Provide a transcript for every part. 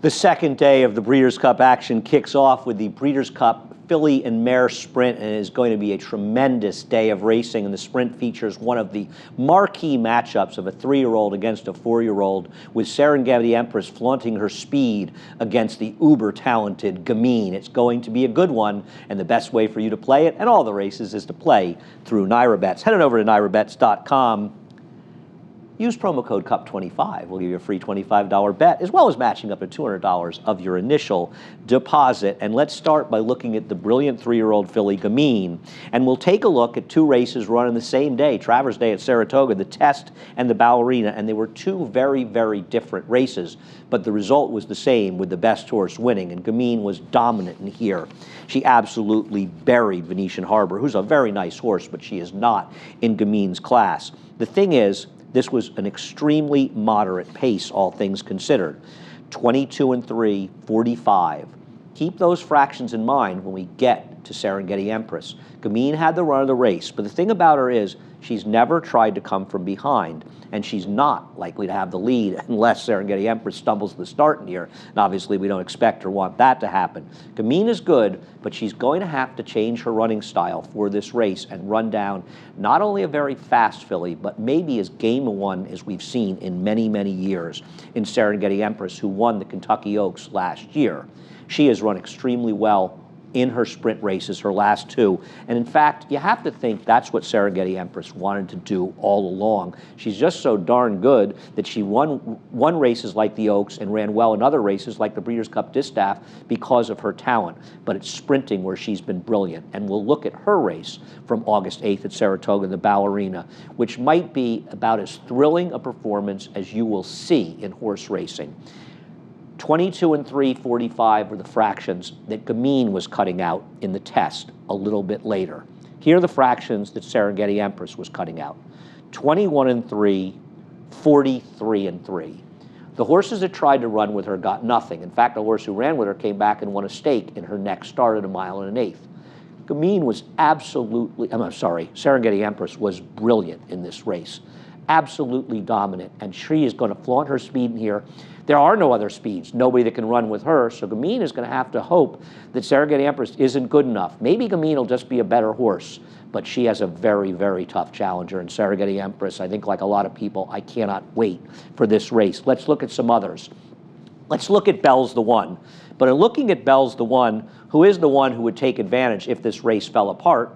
The second day of the Breeders' Cup action kicks off with the Breeders' Cup Filly and Mare Sprint, and it is going to be a tremendous day of racing. And the sprint features one of the marquee matchups of a 3-year-old against a 4-year-old, with Serengeti Empress flaunting her speed against the uber-talented Gamine. It's going to be a good one, and the best way for you to play it, and all the races, is to play through NYRA Head on over to NYRABets.com. Use promo code CUP25. We'll give you a free $25 bet, as well as matching up to $200 of your initial deposit. And let's start by looking at the brilliant 3-year-old filly, Gamine. And we'll take a look at two races run on the same day, Travers Day at Saratoga, the Test and the Ballerina. And they were two very, very different races, but the result was the same, with the best horse winning. And Gamine was dominant in here. She absolutely buried Venetian Harbor, who's a very nice horse, but she is not in Gamine's class. The thing is, this was an extremely moderate pace, all things considered. 22-3, 45. Keep those fractions in mind when we get to Serengeti Empress. Gamine had the run of the race, but the thing about her is she's never tried to come from behind, and she's not likely to have the lead unless Serengeti Empress stumbles to the start in here. And obviously, we don't expect or want that to happen. Gamine is good, but she's going to have to change her running style for this race and run down not only a very fast filly, but maybe as game one as we've seen in many, many years in Serengeti Empress, who won the Kentucky Oaks last year. She has run extremely well in her sprint races, her last two. And in fact, you have to think that's what Serengeti Empress wanted to do all along. She's just so darn good that she won races like the Oaks and ran well in other races like the Breeders' Cup Distaff because of her talent. But it's sprinting where she's been brilliant. And we'll look at her race from August 8th at Saratoga, the Ballerina, which might be about as thrilling a performance as you will see in horse racing. 22-3, 45 were the fractions that Gamine was cutting out in the Test a little bit later. Here are the fractions that Serengeti Empress was cutting out. 21-3, 43-3. The horses that tried to run with her got nothing. In fact, the horse who ran with her came back and won a stake in her next start at 1 1/8 miles. Gamine was Serengeti Empress was brilliant in this race. Absolutely dominant, and she is going to flaunt her speed in here. There are no other speeds, nobody that can run with her, so Gamine is going to have to hope that Serengeti Empress isn't good enough. Maybe Gamine will just be a better horse, but she has a very, very tough challenger in Serengeti Empress. I think, like a lot of people, I cannot wait for this race. Let's look at some others. Let's look at Bell's the One. But in looking at Bell's the One, who is the one who would take advantage if this race fell apart,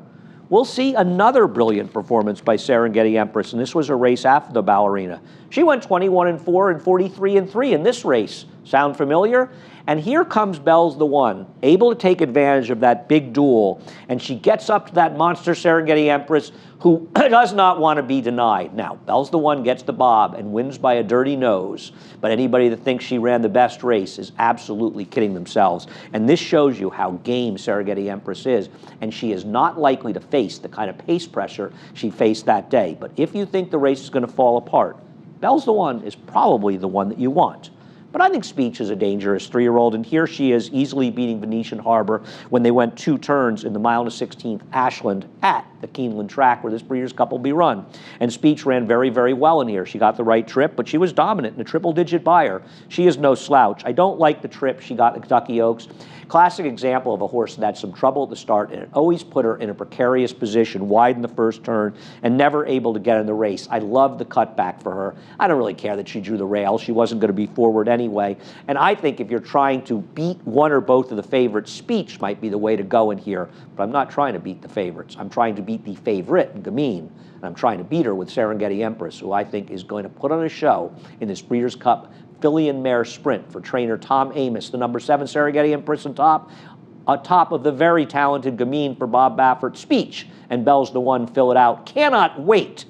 we'll see another brilliant performance by Serengeti Empress, and this was a race after the Ballerina. She went 21-4 and 43-3 in this race. Sound familiar? And here comes Bell's the One, able to take advantage of that big duel, and she gets up to that monster Serengeti Empress, who does not want to be denied. Now, Bell's the One gets the bob and wins by a dirty nose, but anybody that thinks she ran the best race is absolutely kidding themselves. And this shows you how game Serengeti Empress is, and she is not likely to face the kind of pace pressure she faced that day. But if you think the race is going to fall apart, Bell's the One is probably the one that you want. But I think Speech is a dangerous 3-year-old, and here she is easily beating Venetian Harbor when they went 2 turns in the 1 1/16 Ashland at the Keeneland track where this Breeders' Cup will be run. And Speech ran very, very well in here. She got the right trip, but she was dominant in a triple-digit buyer. She is no slouch. I don't like the trip she got in Kentucky Oaks. Classic example of a horse that had some trouble at the start, and it always put her in a precarious position, wide in the first turn, and never able to get in the race. I love the cutback for her. I don't really care that she drew the rail. She wasn't going to be forward anyway. And I think if you're trying to beat one or both of the favorites, Speech might be the way to go in here. But I'm not trying to beat the favorites. I'm trying to beat the favorite, Gamine. And I'm trying to beat her with Serengeti Empress, who I think is going to put on a show in this Breeders' Cup Filly and Mare Sprint for trainer Tom Amos, the number 7 Serengeti Empress on top of the very talented Gamine for Bob Baffert. Speech and Bell's the One fill it out. Cannot wait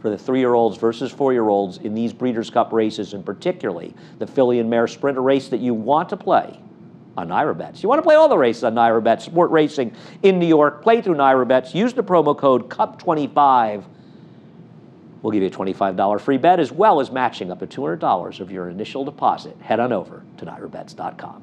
for the 3-year-olds versus 4-year-olds in these Breeders' Cup races, and particularly the Filly and Mare Sprint, a race that you want to play on NYRABets. You want to play all the races on NYRABets, sport racing in New York. Play through NYRABets. Use the promo code CUP25. We'll give you a $25 free bet, as well as matching up to $200 of your initial deposit. Head on over to NYRABets.com.